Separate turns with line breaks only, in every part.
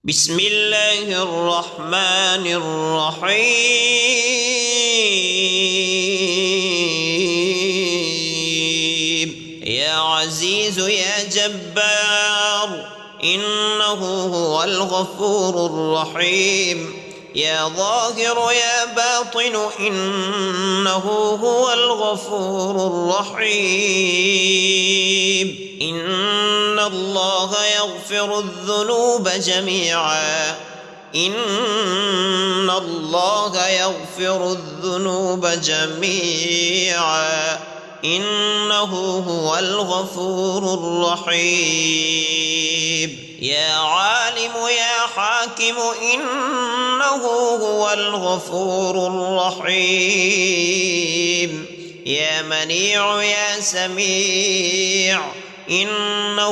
بسم الله الرحمن الرحيم يا عزيز يا جبار إنه هو الغفور الرحيم يا ظاهر يا باطن إنه هو الغفور الرحيم إن الله يغفر الذنوب جميعا إن الله يغفر الذنوب جميعا إنه هو الغفور الرحيم يا عالم يا حاكم إنه هو الغفور الرحيم يا منيع يا سميع إنه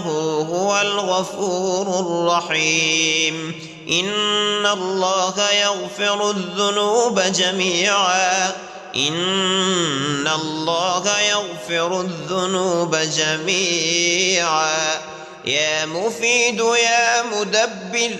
هو الغفور الرحيم إن الله يغفر الذنوب جميعا إن الله يغفر الذنوب جميعا يا مفيد يا مدبر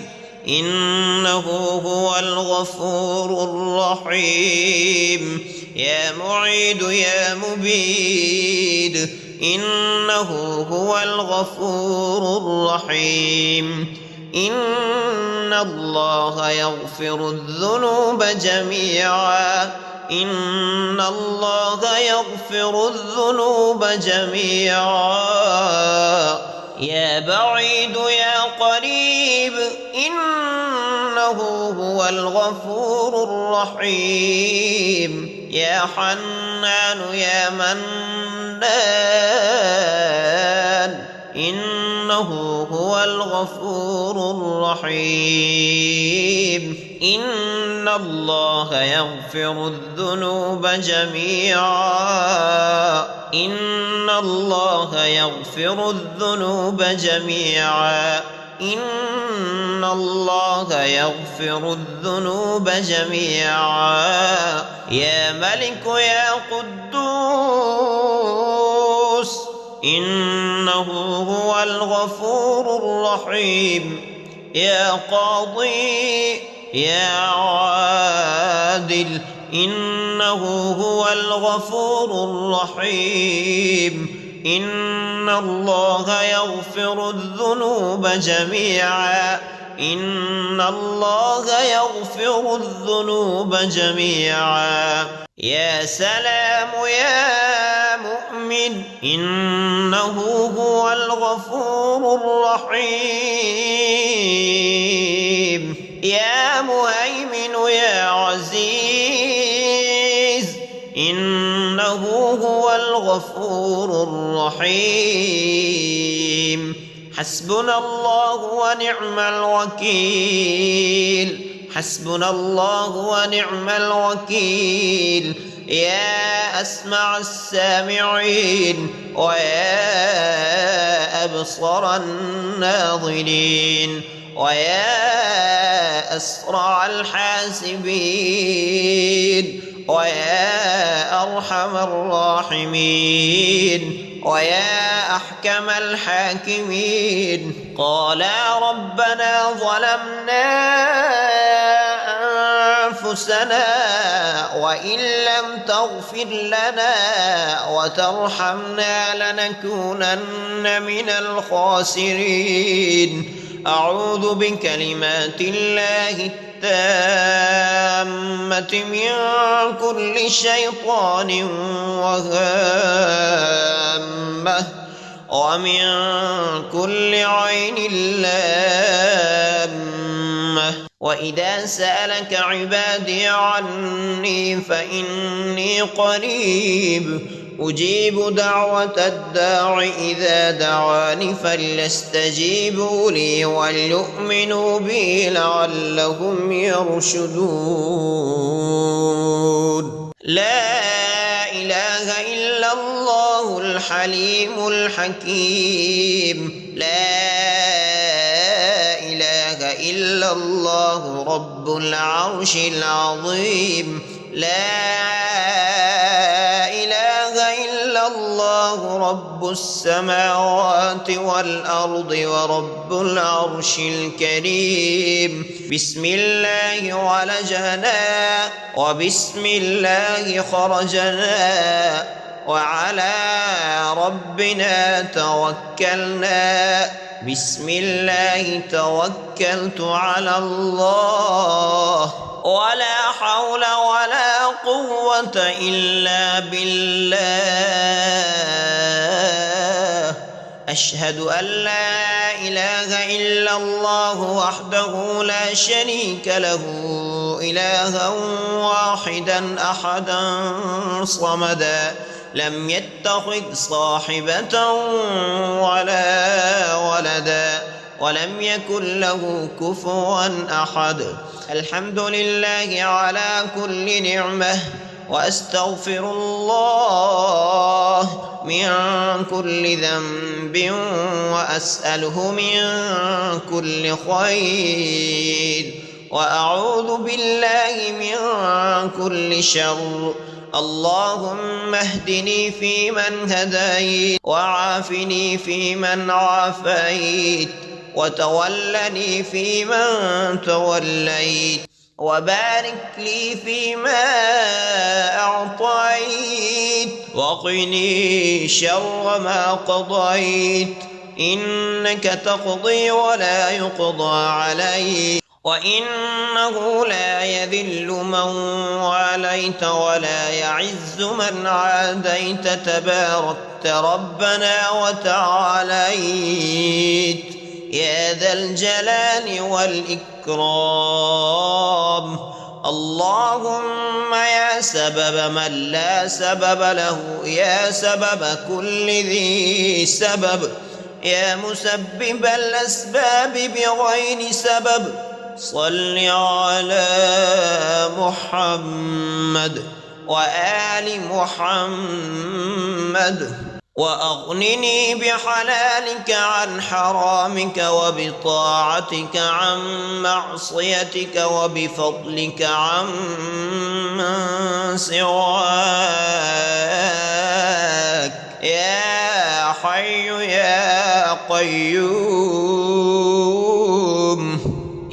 إنه هو الغفور الرحيم يا معيد يا مبيد إنه هو الغفور الرحيم إن الله يغفر الذنوب جميعا إن الله يغفر الذنوب جميعا يا بعيد يا قريب إنه هو الغفور الرحيم يا حنان يا منان إنه هو الغفور الرحيم إن الله يغفر الذنوب جميعا إن الله يغفر الذنوب جميعا إن الله يغفر الذنوب جميعا يا ملك يا قدوس إنه هو الغفور الرحيم يا قاضي يا عادل إنه هو الغفور الرحيم إن الله يغفر الذنوب جميعا إن الله يغفر الذنوب جميعا يا سلام يا مؤمن إنه هو الغفور الرحيم يا مهيمن يا عزيز إنه هو الغفور الرحيم حسبنا الله ونعم الوكيل حسبنا الله ونعم الوكيل يا أسمع السامعين ويا أبصر الناظرين ويا أسرع الحاسبين ويا أرحم الراحمين ويا أحكم الحاكمين قال ربنا ظلمنا أنفسنا وإن لم تغفر لنا وترحمنا لنكونن من الخاسرين أعوذ بكلمات الله التامة من كل شيطان وهامة ومن كل عين لامة وإذا سألك عبادي عني فإني قريب أجيب دعوة الداع إذا دعاني فليستجيبوا لي وليؤمنوا بي لعلهم يرشدون لا إله إلا الله الحليم الحكيم لا إله إلا الله رب العرش العظيم لا إله إلا الله الله رب السماوات والأرض ورب العرش الكريم. بسم الله ولجنا وبسم الله خرجنا وعلى ربنا توكلنا. بسم الله توكلت على الله ولا حول ولا قوة إلا بالله. أشهد أن لا إله إلا الله وحده لا شريك له إلها واحدا أحدا صمدا لم يتخذ صاحبة ولا ولدا ولم يكن له كفوا أحد. الحمد لله على كل نعمة وأستغفر الله من كل ذنب وأسأله من كل خير وأعوذ بالله من كل شر. اللهم اهدني فيمن هديت وعافني فيمن عافيت وتولني فيمن توليت وبارك لي فيما أعطيت وقني شر ما قضيت. إنك تقضي ولا يقضى عليك وإنه لا يذل من واليت ولا يعز من عاديت تباركت ربنا وتعاليت يا ذا الجلال والإكرام. اللهم يا سبب من لا سبب له يا سبب كل ذي سبب يا مسبب الأسباب بغير سبب صل على محمد وآل محمد وأغنني بحلالك عن حرامك وبطاعتك عن معصيتك وبفضلك عن من سواك يا حي يا قيوم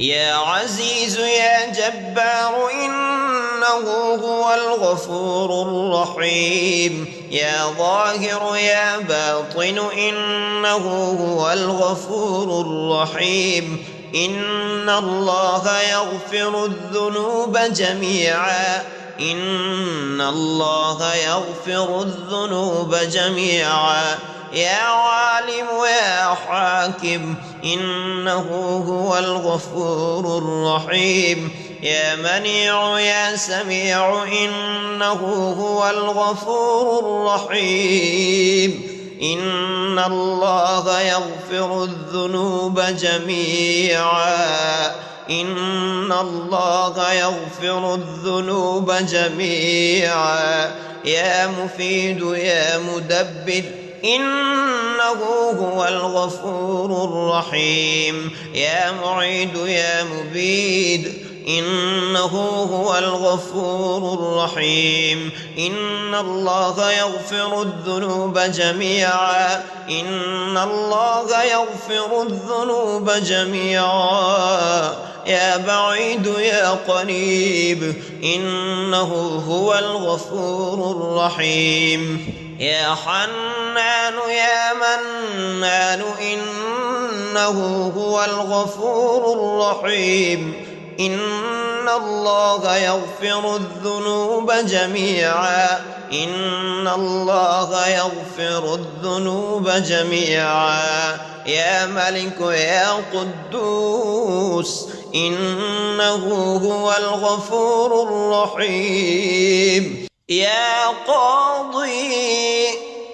يا عزيز يا جبار إنه هو الغفور الرحيم. يا ظاهر يا باطن إنه هو الغفور الرحيم. إن الله يغفر الذنوب جميعا إن الله يغفر الذنوب جميعا. يا عالم يا حاكم إنه هو الغفور الرحيم. يا منيع يا سميع إنه هو الغفور الرحيم. إن الله يغفر الذنوب جميعا إن الله يغفر الذنوب جميعا. يا مفيد يا مدبر إنه هو الغفور الرحيم. يا معيد يا مبيد إنه هو الغفور الرحيم. إن الله يغفر الذنوب جميعا إن الله يغفر الذنوب جميعا. يا بعيد يا قريب إنه هو الغفور الرحيم. يا حنان يا منان إنه هو الغفور الرحيم. إن الله يغفر الذنوب جميعا إن الله يغفر الذنوب جميعا. يا ملك يا قدوس إنه هو الغفور الرحيم. يا قاضي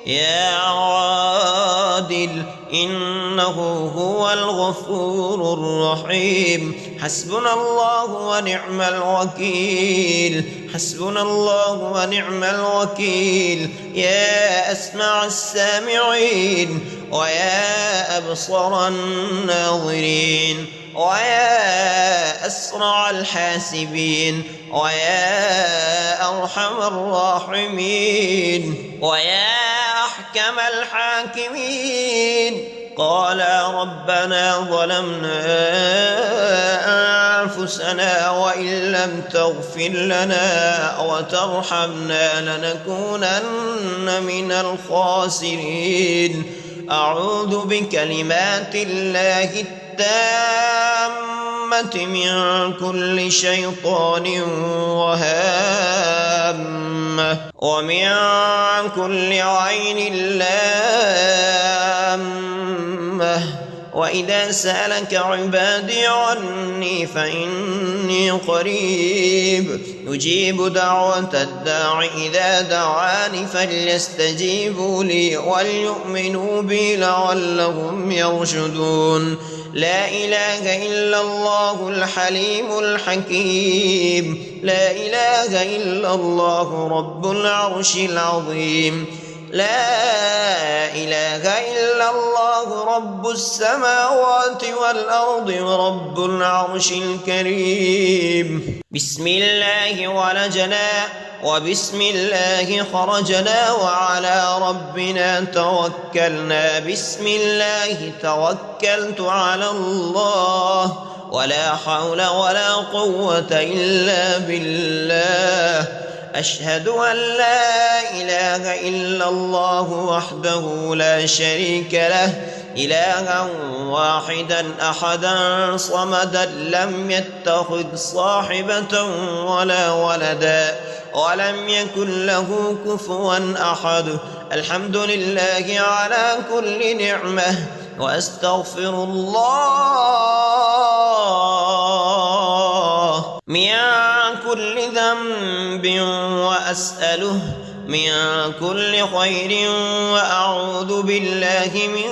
يا عادل إنه هو الغفور الرحيم. حسبنا الله ونعم الوكيل حسبنا الله ونعم الوكيل. يا أسمع السامعين ويا أبصر الناظرين ويا أسرع الحاسبين ويا أرحم الراحمين ويا أحكم الحاكمين. قالا ربنا ظلمنا أنفسنا وإن لم تغفر لنا وترحمنا لنكونن من الخاسرين. أعوذ بكلمات الله التامة من كل شيطان وهامة ومن كل عين لامة. وإذا سألك عبادي عني فإني قريب أجيب دعوة الداع إذا دعاني فليستجيبوا لي وليؤمنوا بي لعلهم يرشدون. لا إله إلا الله الحليم الحكيم. لا إله إلا الله رب العرش العظيم. لا إله إلا الله رب السماوات والأرض ورب العرش الكريم. بسم الله ولجنا وبسم الله خرجنا وعلى ربنا توكلنا. بسم الله توكلت على الله ولا حول ولا قوة إلا بالله. أشهد أن لا إله إلا الله وحده لا شريك له إلها واحدا أحدا صمدا لم يتخذ صاحبة ولا ولدا ولم يكن له كفوا أحد. الحمد لله على كل نعمة وأستغفر الله من كل ذنب وأسأله من كل خير وأعوذ بالله من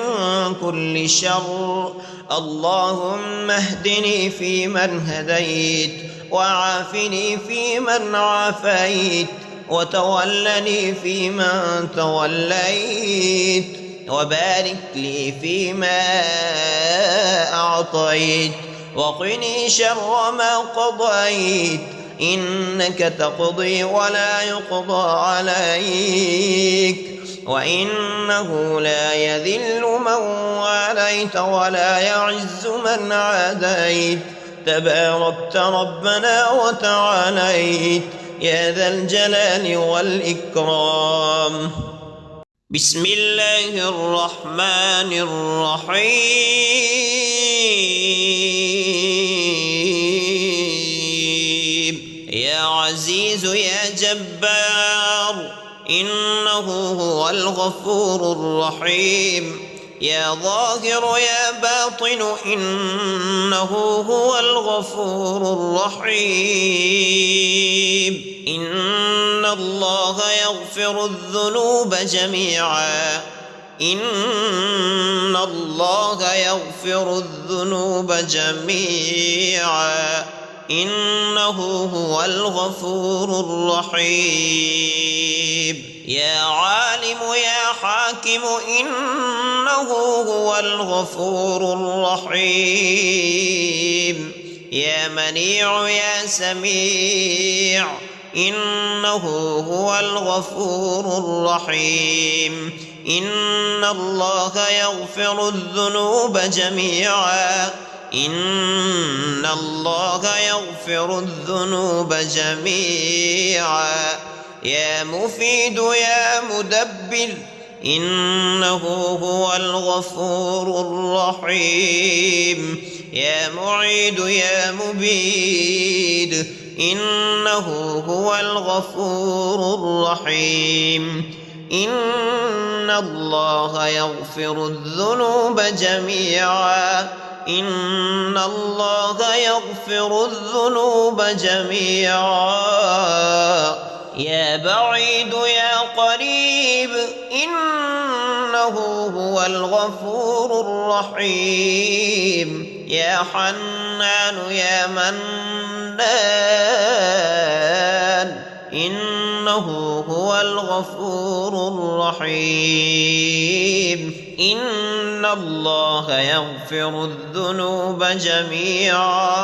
كل شر. اللهم اهدني فيمن هديت وعافني فيمن عافيت وتولني فيمن توليت وبارك لي فيما أعطيت وقني شر ما قضيت. إنك تقضي ولا يقضى عليك وإنه لا يذل من واليت ولا يعز من عاديت. تباركت ربنا وتعاليت يا ذا الجلال والإكرام. بسم الله الرحمن الرحيم. يا عزيز يا جبار إنه هو الغفور الرحيم. يا ظاهر يا باطن إنه هو الغفور الرحيم. إن الله يغفر الذنوب جميعا. إن الله يغفر الذنوب جميعا إنه هو الغفور الرحيم. يا عالم يا حاكم إنه هو الغفور الرحيم. يا منيع يا سميع إنه هو الغفور الرحيم. إن الله يغفر الذنوب جميعا. إن الله يغفر الذنوب جميعا. يا مفيد يا مدبر إنه هو الغفور الرحيم. يا معيد يا مبيد إنه هو الغفور الرحيم. إن الله يغفر الذنوب جميعا. إن الله يغفر الذنوب جميعا. يا بعيد يا قريب إنه هو الغفور الرحيم. يا حنان يا منان إنه هو الغفور الرحيم. إن الله يغفر الذنوب جميعا.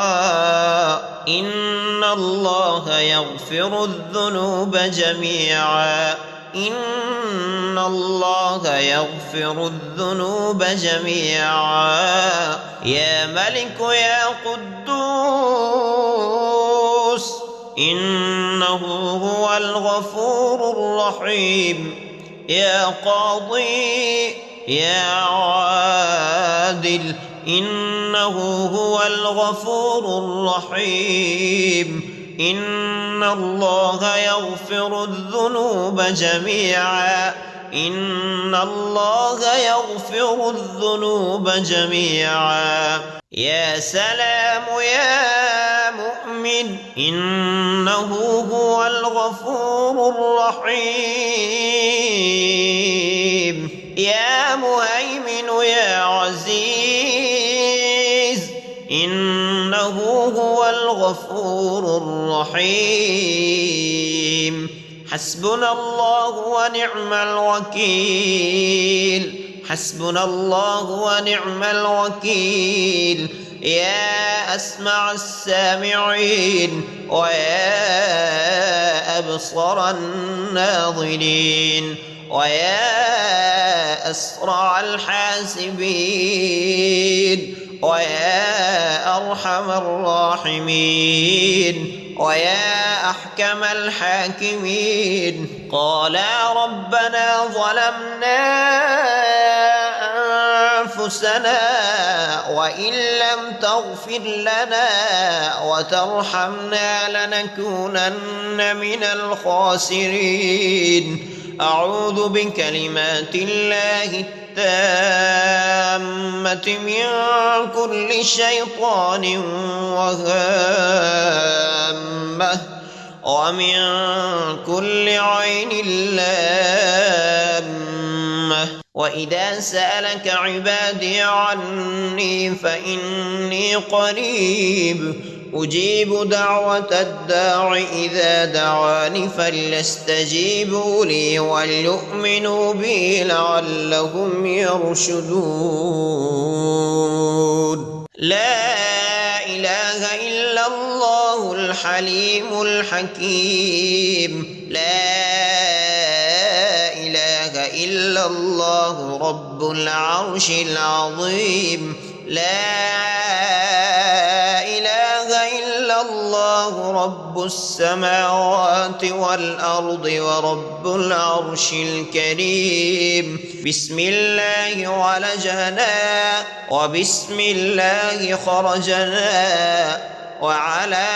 إن الله يغفر الذنوب جميعا إن الله يغفر الذنوب جميعا يا ملك يا قدوس إنه هو الغفور الرحيم يا قاضي يا عادل إنه هو الغفور الرحيم إن الله يغفر الذنوب جميعا إن الله يغفر الذنوب جميعا يا سلام يا مؤمن إنه هو الغفور الرحيم يا مهيمن يا عزيز إنه هو الغفور الرحيم حسبنا الله ونعم الوكيل حسبنا الله ونعم الوكيل يا أسمع السامعين ويا أبصر الناظرين ويا أسرع الحاسبين ويا أرحم الراحمين ويا أحكم الحاكمين قال ربنا ظلمنا أنفسنا وإن لم تغفر لنا وترحمنا لنكونن من الخاسرين أعوذ بكلمات الله التامة من كل شيطان وهامة ومن كل عين لامة وإذا سألك عبادي عني فإني قريب أجيب دعوة الداع إذا دعاني فليستجيبوا لي وليؤمنوا بي لعلهم يرشدون لا إله إلا الله الحليم الحكيم لا إله إلا الله رب العرش العظيم لا الله رب السماوات والأرض ورب العرش الكريم بسم الله ولجنا وبسم الله خرجنا وعلى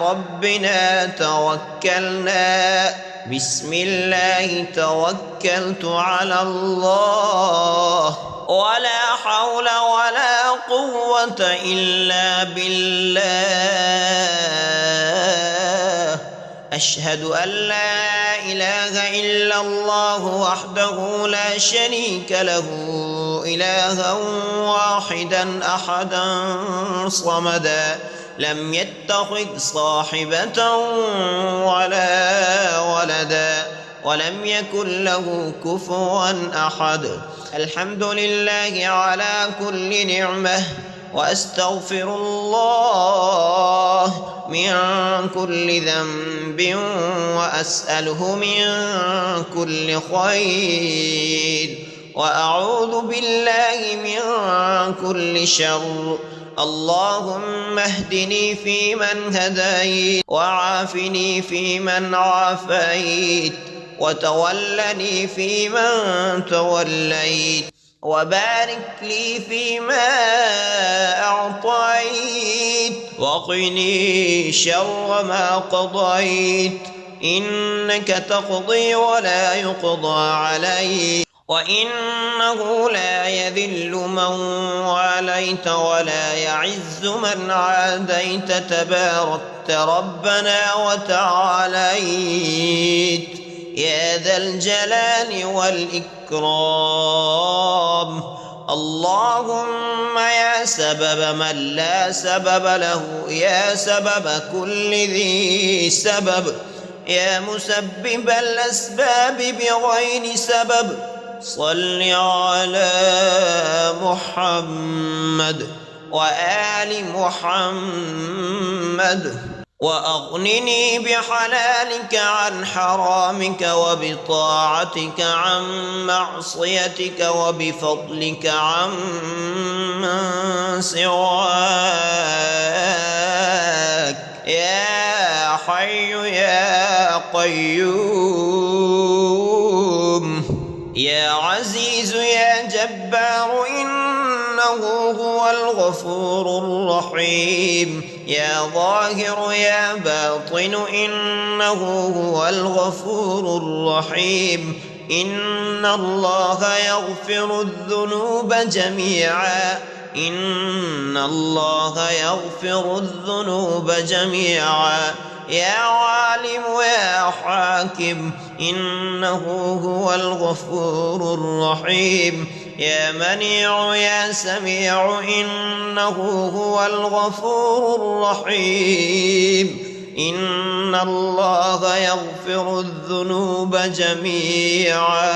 ربنا توكلنا بسم الله توكلت على الله ولا حول ولا قوة إلا بالله أشهد أن لا إله إلا الله وحده لا شريك له إلها واحدا أحدا صمدا لم يتخذ صاحبة ولا ولدا ولم يكن له كفوا أحد الحمد لله على كل نعمة وأستغفر الله من كل ذنب وأسأله من كل خير وأعوذ بالله من كل شر اللهم اهدني فيمن هديت وعافني فيمن عافيت وتولني فيمن توليت وبارك لي فيما أعطيت وقني شر ما قضيت إنك تقضي ولا يقضى عليك وإنه لا يذل من واليت ولا يعز من عاديت تباركت ربنا وتعاليت يا ذا الجلال والإكرام اللهم يا سبب من لا سبب له يا سبب كل ذي سبب يا مسبب الأسباب بغير سبب صل على محمد وآل محمد وأغنني بحلالك عن حرامك وبطاعتك عن معصيتك وبفضلك عن من سواك يا حي يا قيوم يا عزيز يا جبار إنه هو الغفور الرحيم يا ظاهر يا باطن إنه هو الغفور الرحيم إن الله يغفر الذنوب جميعا إن الله يغفر الذنوب جميعا يا عالم يا حاكم إنه هو الغفور الرحيم يا منيع يا سميع إنه هو الغفور الرحيم إن الله يغفر الذنوب جميعا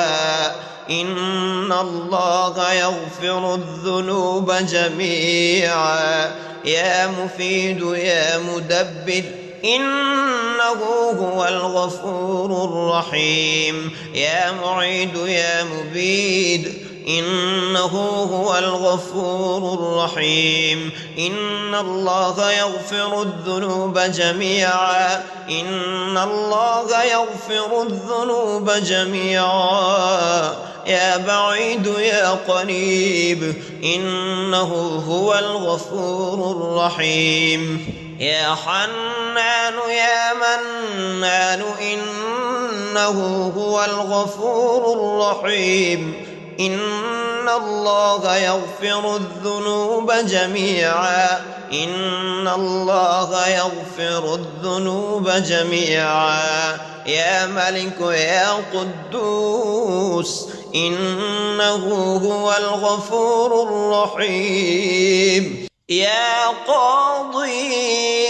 إن الله يغفر الذنوب جميعا يا مفيد يا مدبر إنه هو الغفور الرحيم يا معيد يا مبيد إنه هو الغفور الرحيم إن الله يغفر الذنوب جميعا إن الله يغفر الذنوب جميعا يا بعيد يا قريب إنه هو الغفور الرحيم يا حنان يا منان إنه هو الغفور الرحيم إن الله يغفر الذنوب جميعا إن الله يغفر الذنوب جميعا يا ملك يا قدوس إنه هو الغفور الرحيم يا قاضي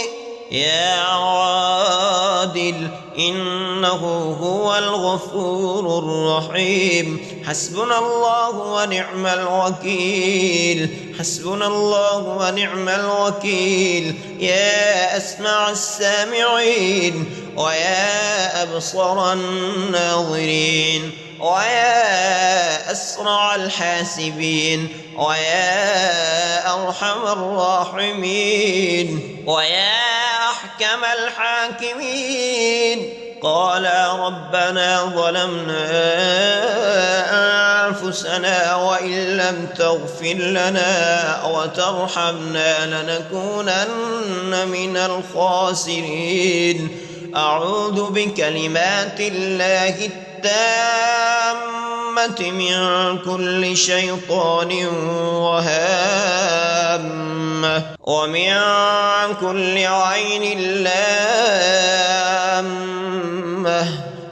يا عادل إنه هو الغفور الرحيم حسبنا الله ونعم الوكيل حسبنا الله ونعم الوكيل يا أسمع السامعين ويا أبصر الناظرين ويا أسرع الحاسبين ويا أرحم الراحمين ويا أحكم الحاكمين قال ربنا ظلمنا أنفسنا وإن لم تغفر لنا وترحمنا لنكونن من الخاسرين أعوذ بكلمات الله التامة من كل شيطان وهامة ومن كل عين لامة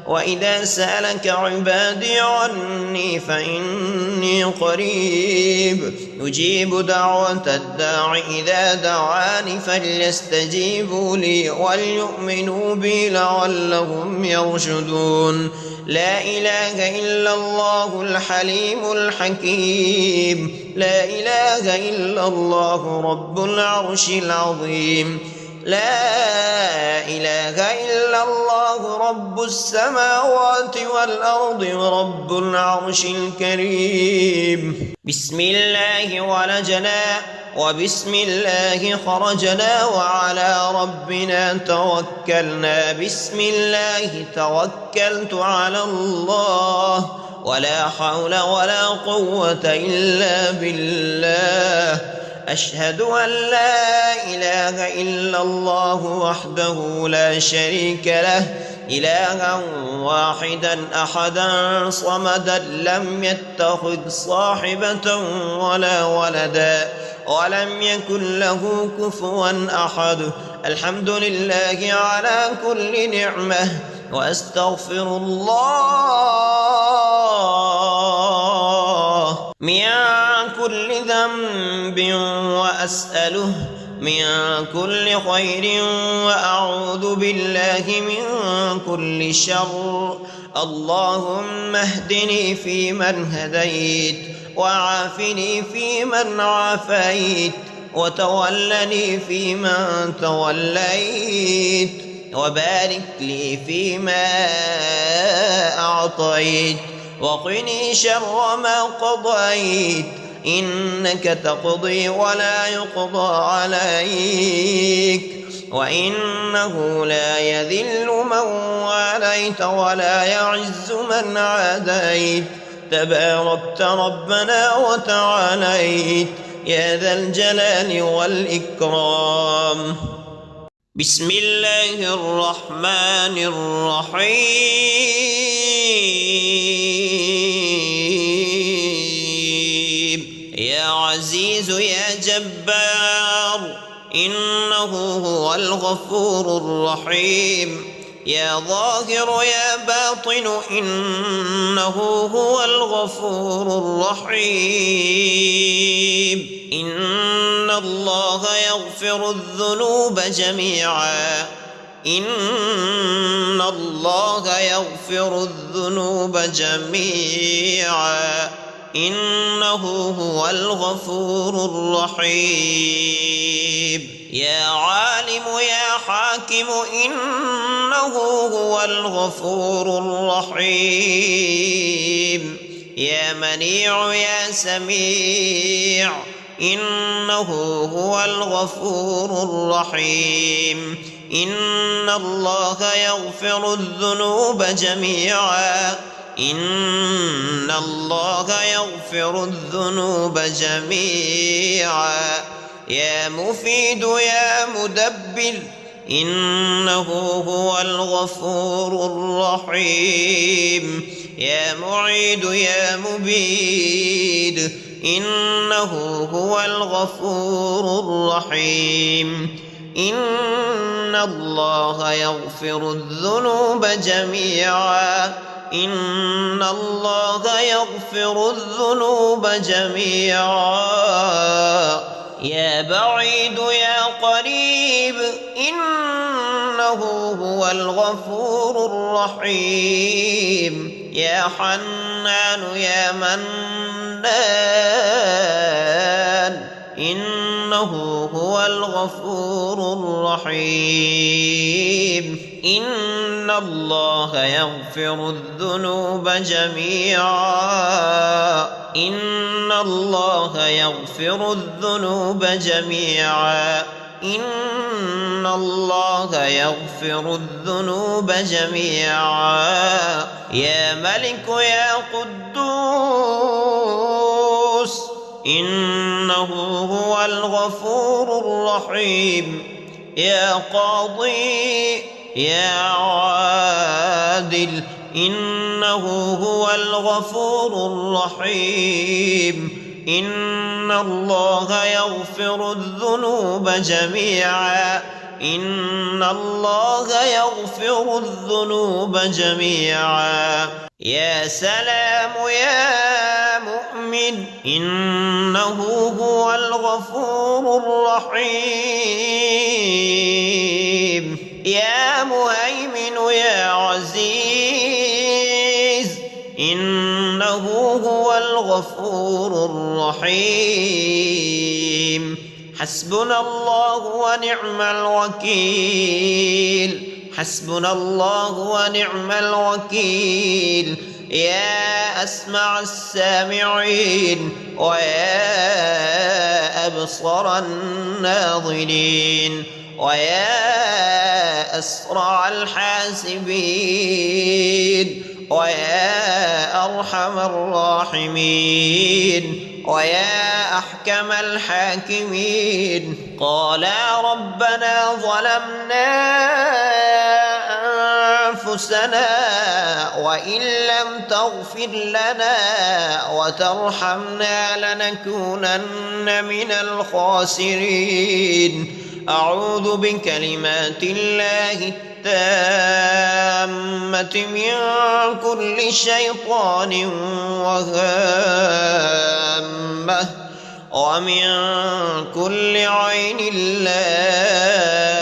وإذا سألك عبادي عني فإني قريب يجيب دعوة الداع إذا دعاني فليستجيبوا لي وليؤمنوا بي لعلهم يرشدون لا إله إلا الله الحليم الحكيم لا إله إلا الله رب العرش العظيم لا إله إلا الله رب السماوات والأرض ورب العرش الكريم بسم الله ولجنا وبسم الله خرجنا وعلى ربنا توكلنا بسم الله توكلت على الله ولا حول ولا قوة إلا بالله أشهد أن لا إله إلا الله وحده لا شريك له إلها واحدا أحدا صمدا لم يتخذ صاحبة ولا ولدا ولم يكن له كفوا أحد الحمد لله على كل نعمة وأستغفر الله من كل ذنب وأسأله من كل خير وأعوذ بالله من كل شر اللهم اهدني فيمن هديت وعافني فيمن عافيت وتولني فيمن توليت وبارك لي فيما أعطيت وقني شر ما قضيت إنك تقضي ولا يقضى عليك وإنه لا يذل من واليت ولا يعز من عاديت تباركت ربنا وتعاليت يا ذا الجلال والإكرام. بسم الله الرحمن الرحيم. يا عزيز يا جبار إنه هو الغفور الرحيم. يا ظاهر يا باطن إنه هو الغفور الرحيم. إن الله يغفر الذنوب جميعا إن الله يغفر الذنوب جميعا إنه هو الغفور الرحيم. يا عالم يا حاكم إنه هو الغفور الرحيم. يا منيع يا سميع إنه هو الغفور الرحيم. إن الله يغفر الذنوب جميعا إن الله يغفر الذنوب جميعا. يا مفيد يا مدبر إنه هو الغفور الرحيم. يا معيد يا مبيد إنه هو الغفور الرحيم. إن الله يغفر الذنوب جميعا إن الله يغفر الذنوب جميعا. يا بعيد يا قريب إنه هو الغفور الرحيم. يا حنان يا منان إنه هو الغفور الرحيم. إن الله يغفر الذنوب جميعا إن الله يغفر الذنوب جميعا إن الله يغفر الذنوب جميعا. يا ملك يا قدوس إنه هو الغفور الرحيم. يا قاضي يا عادل إنه هو الغفور الرحيم. إن الله يغفر الذنوب جميعا إن الله يغفر الذنوب جميعا. يا سلام يا مؤمن إنه هو الغفور الرحيم. يا مهيمن يا عزيز إنه هو الغفور الرحيم. حسبنا الله ونعم الوكيل حسبنا الله ونعم الوكيل. يا أسمع السامعين ويا أبصر الناظرين ويا أسرع الحاسبين ويا أرحم الراحمين ويا أحكم الحاكمين. قال ربنا ظلمنا أنفسنا وإن لم تغفر لنا وترحمنا لنكونن من الخاسرين. أعوذ بكلمات الله التامة من كل شيطان وهامة ومن كل عين لامة.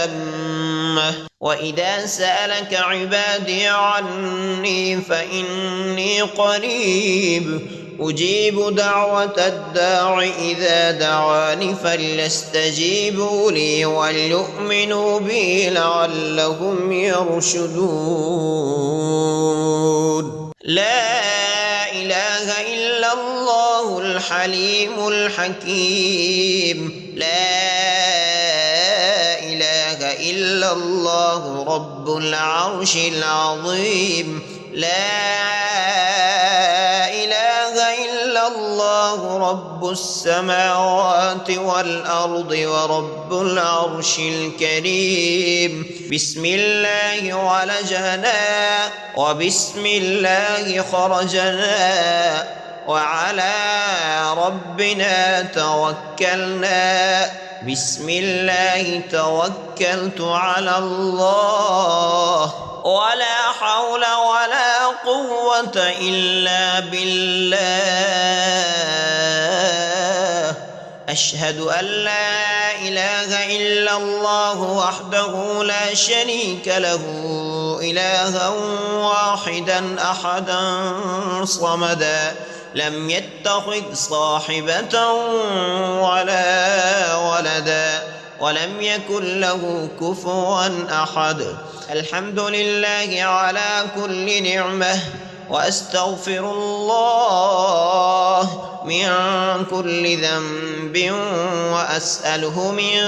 وإذا سألك عبادي عني فإني قريب أجيب دعوة الداع إذا دعاني فليستجيبوا لي وليؤمنوا بي لعلهم يرشدون. لا إله إلا الله الحليم الحكيم. لا إله إلا الله رب العرش العظيم. لا إله إلا الله رب السماوات والأرض ورب العرش الكريم. بسم الله ولجنا وبسم الله خرجنا وعلى ربنا توكلنا. بسم الله توكلت على الله ولا حول ولا قوة إلا بالله. أشهد أن لا إله إلا الله وحده لا شريك له إلها واحدا أحدا صمدا لم يتخذ صاحبة ولا ولدا ولم يكن له كفوا أحد. الحمد لله على كل نعمة وأستغفر الله من كل ذنب وأسأله من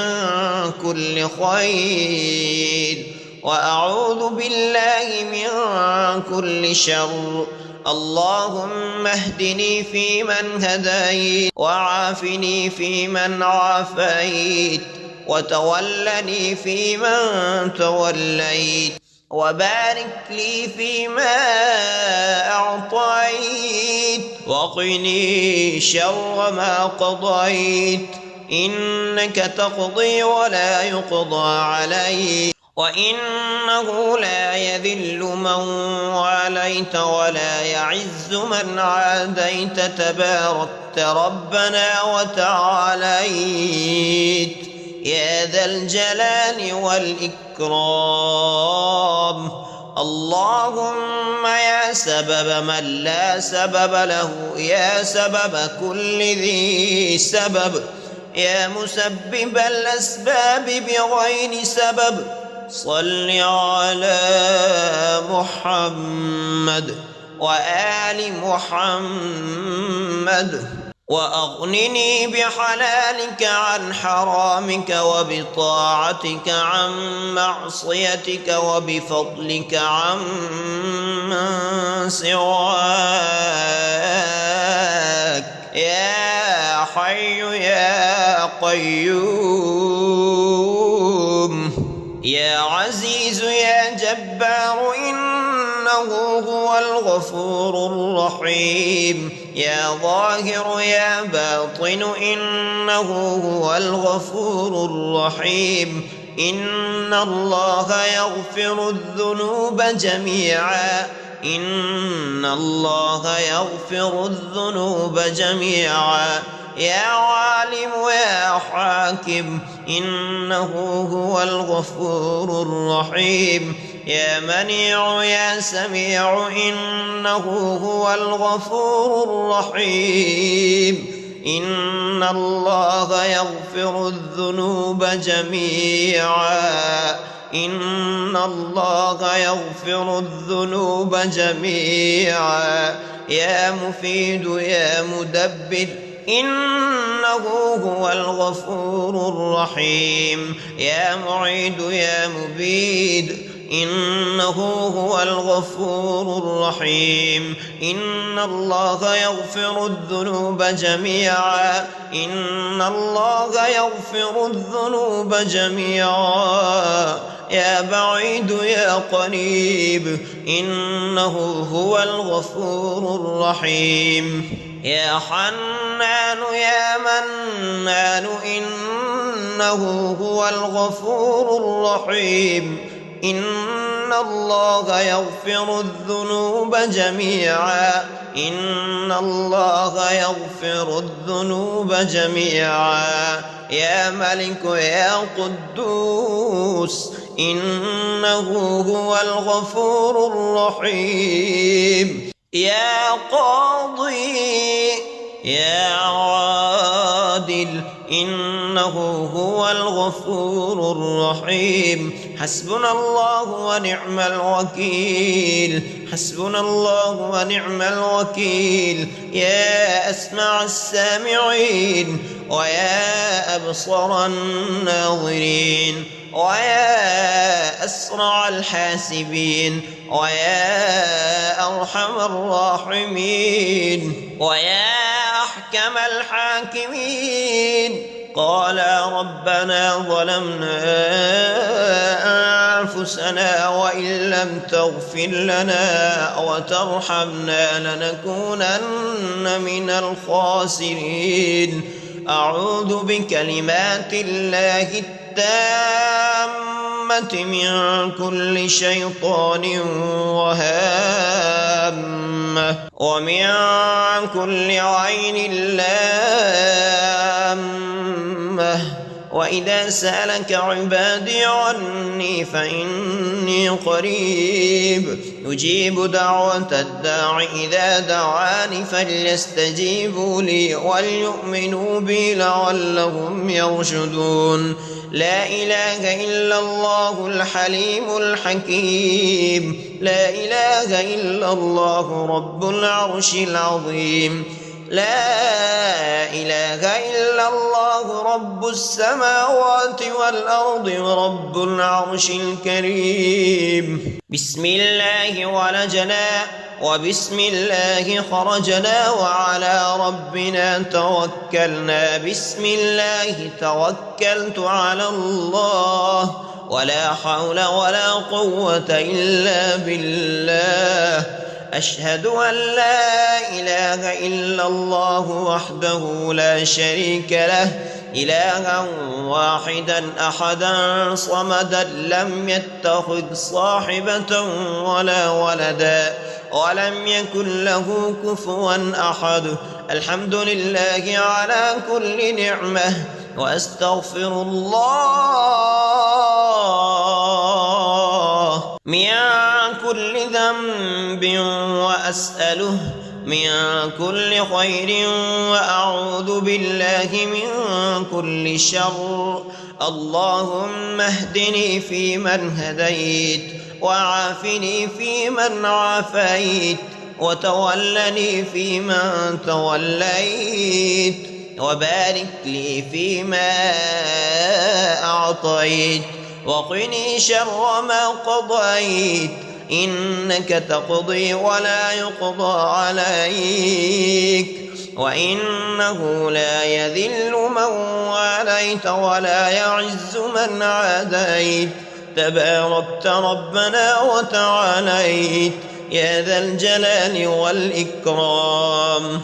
كل خير وأعوذ بالله من كل شر. اللهم اهدني فيمن هديت وعافني فيمن عافيت وتولني فيمن توليت وبارك لي فيما أعطيت وقني شر ما قضيت. إنك تقضي ولا يقضى عليك وإنه لا يذل من واليت ولا يعز من عاديت تباركت ربنا وتعاليت يا ذا الجلال والإكرام. اللهم يا سبب من لا سبب له يا سبب كل ذي سبب يا مسبب الأسباب بغير سبب صل على محمد وآل محمد وأغنني بحلالك عن حرامك وبطاعتك عن معصيتك وبفضلك عن من سواك يا حي يا قيوم يا عزيز يا جبار إنه هو الغفور الرحيم. يا ظاهر يا باطن إنه هو الغفور الرحيم. إن الله يغفر الذنوب جميعا. إن الله يغفر الذنوب جميعا. يا عالم يا حاكم إنه هو الغفور الرحيم. يا منيع يا سميع إنه هو الغفور الرحيم. إن الله يغفر الذنوب جميعا. إن الله يغفر الذنوب جميعا. يا مفيد يا مدبر إنه هو الغفور الرحيم. يا معيد يا مبيد إنه هو الغفور الرحيم. إن الله يغفر الذنوب جميعا. إن الله يغفر الذنوب جميعا. يا بعيد يا قريب إنه هو الغفور الرحيم. يا حنان يا منان إنه هو الغفور الرحيم. إن الله يغفر الذنوب جميعا. إن الله يغفر الذنوب جميعا. يا ملك يا قدوس إنه هو الغفور الرحيم. يا قاضي يا عادل إنه هو الغفور الرحيم. حسبنا الله ونعم الوكيل، حسبنا الله ونعم الوكيل. يا أسمع السامعين ويا أبصر الناظرين ويا أسرع الحاسبين ويا أرحم الراحمين ويا أحكم الحاكمين. قال ربنا ظلمنا أنفسنا وإن لم تغفر لنا وترحمنا لنكونن من الخاسرين. أعوذ بكلمات الله التامة من كل شيطان وهامة ومن كل عين لامة. وإذا سألك عبادي عني فإني قريب أجيب دعوة الداع إذا دعاني فليستجيبوا لي وليؤمنوا بي لعلهم يرشدون. لا إله إلا الله الحليم الحكيم. لا إله إلا الله رب العرش العظيم. لا إله إلا الله رب السماوات والأرض ورب العرش الكريم. بسم الله ولجنا وبسم الله خرجنا وعلى ربنا توكلنا. بسم الله توكلت على الله ولا حول ولا قوة إلا بالله. أشهد أن لا إله إلا الله وحده لا شريك له إلها واحدا أحدا صمدا لم يتخذ صاحبة ولا ولدا ولم يكن له كفوا أحد. الحمد لله على كل نعمة وأستغفر الله من كل ذنب وأسأله من كل خير وأعوذ بالله من كل شر. اللهم اهدني فيمن هديت وعافني فيمن عافيت وتولني فيمن توليت وبارك لي فيما أعطيت وقني شر ما قضيت. إنك تقضي ولا يقضى عليك وإنه لا يذل من واليت ولا يعز من عاديت. تباركت ربنا وتعاليت يا ذا الجلال والإكرام.